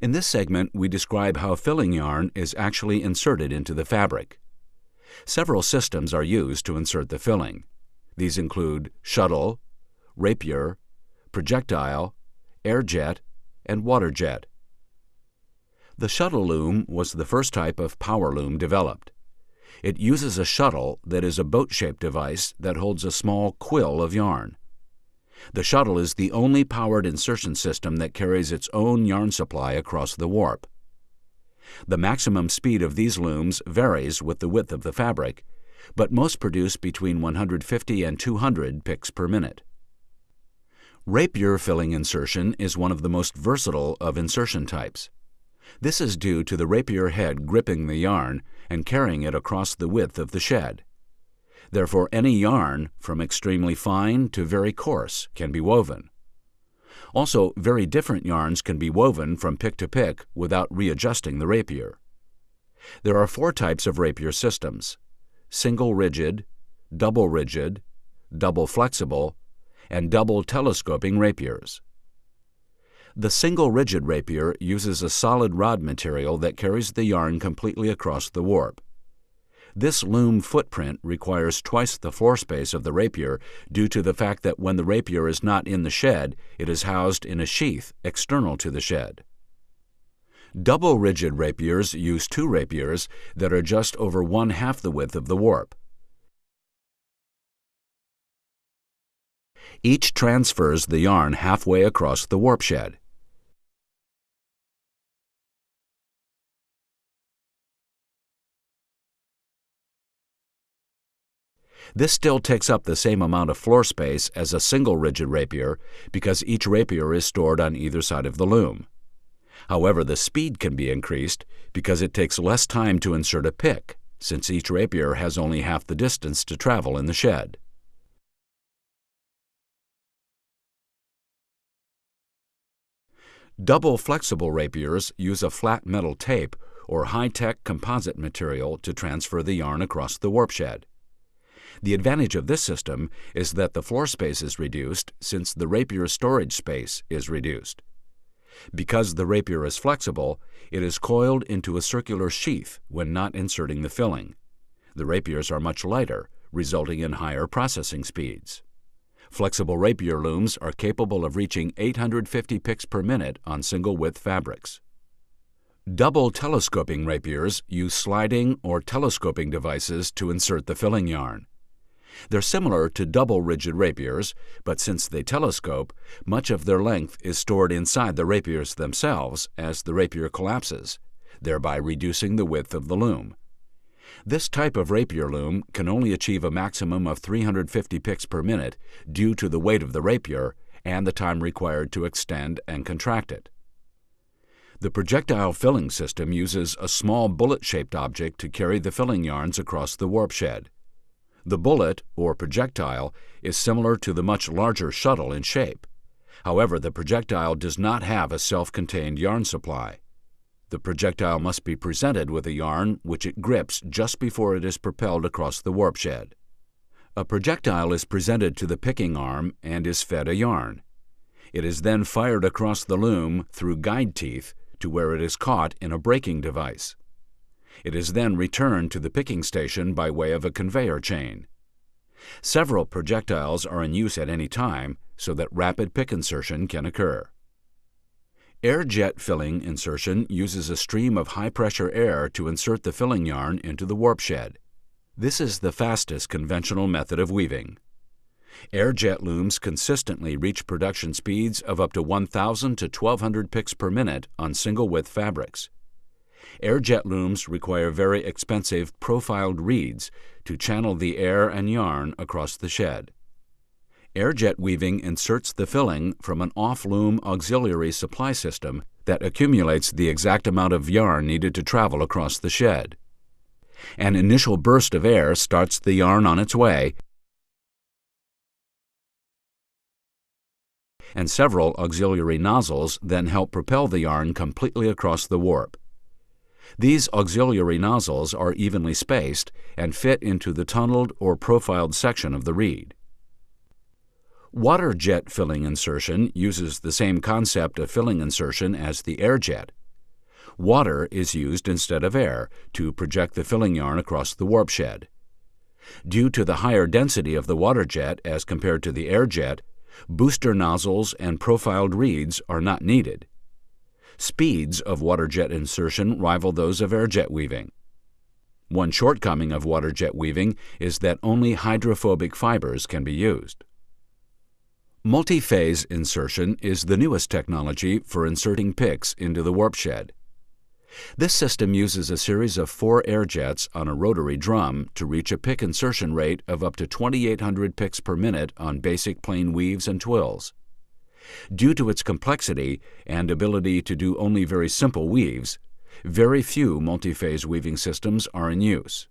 In this segment, we describe how filling yarn is actually inserted into the fabric. Several systems are used to insert the filling. These include shuttle, rapier, projectile, air jet, and water jet. The shuttle loom was the first type of power loom developed. It uses a shuttle that is a boat-shaped device that holds a small quill of yarn. The shuttle is the only powered insertion system that carries its own yarn supply across the warp. The maximum speed of these looms varies with the width of the fabric, but most produce between 150 and 200 picks per minute. Rapier filling insertion is one of the most versatile of insertion types. This is due to the rapier head gripping the yarn and carrying it across the width of the shed. Therefore, any yarn, from extremely fine to very coarse, can be woven. Also, very different yarns can be woven from pick to pick without readjusting the rapier. There are 4 types of rapier systems: single rigid, double flexible, and double telescoping rapiers. The single rigid rapier uses a solid rod material that carries the yarn completely across the warp. This loom footprint requires twice the floor space of the rapier due to the fact that when the rapier is not in the shed, it is housed in a sheath external to the shed. Double rigid rapiers use 2 rapiers that are just over 1/2 the width of the warp. Each transfers the yarn halfway across the warp shed. This still takes up the same amount of floor space as a single rigid rapier because each rapier is stored on either side of the loom. However, the speed can be increased because it takes less time to insert a pick, since each rapier has only half the distance to travel in the shed. Double flexible rapiers use a flat metal tape or high-tech composite material to transfer the yarn across the warp shed. The advantage of this system is that the floor space is reduced since the rapier storage space is reduced. Because the rapier is flexible, it is coiled into a circular sheath when not inserting the filling. The rapiers are much lighter, resulting in higher processing speeds. Flexible rapier looms are capable of reaching 850 picks per minute on single-width fabrics. Double telescoping rapiers use sliding or telescoping devices to insert the filling yarn. They're similar to double rigid rapiers, but since they telescope, much of their length is stored inside the rapiers themselves as the rapier collapses, thereby reducing the width of the loom. This type of rapier loom can only achieve a maximum of 350 picks per minute due to the weight of the rapier and the time required to extend and contract it. The projectile filling system uses a small bullet-shaped object to carry the filling yarns across the warp shed. The bullet, or projectile, is similar to the much larger shuttle in shape. However, the projectile does not have a self-contained yarn supply. The projectile must be presented with a yarn which it grips just before it is propelled across the warp shed. A projectile is presented to the picking arm and is fed a yarn. It is then fired across the loom through guide teeth to where it is caught in a braking device. It is then returned to the picking station by way of a conveyor chain. Several projectiles are in use at any time so that rapid pick insertion can occur. Air jet filling insertion uses a stream of high-pressure air to insert the filling yarn into the warp shed. This is the fastest conventional method of weaving. Air jet looms consistently reach production speeds of up to 1,000 to 1,200 picks per minute on single-width fabrics. Air jet looms require very expensive profiled reeds to channel the air and yarn across the shed. Air jet weaving inserts the filling from an off-loom auxiliary supply system that accumulates the exact amount of yarn needed to travel across the shed. An initial burst of air starts the yarn on its way, and several auxiliary nozzles then help propel the yarn completely across the warp. These auxiliary nozzles are evenly spaced and fit into the tunneled or profiled section of the reed. Water jet filling insertion uses the same concept of filling insertion as the air jet, Water is used instead of air to project the filling yarn across the warp shed. Due to the higher density of the water jet as compared to the air jet, booster nozzles and profiled reeds are not needed. Speeds of water jet insertion rival those of air jet weaving. One shortcoming of water jet weaving is that only hydrophobic fibers can be used. Multi-phase insertion is the newest technology for inserting picks into the warp shed. This system uses a series of 4 air jets on a rotary drum to reach a pick insertion rate of up to 2,800 picks per minute on basic plain weaves and twills. Due to its complexity and ability to do only very simple weaves, very few multi-phase weaving systems are in use.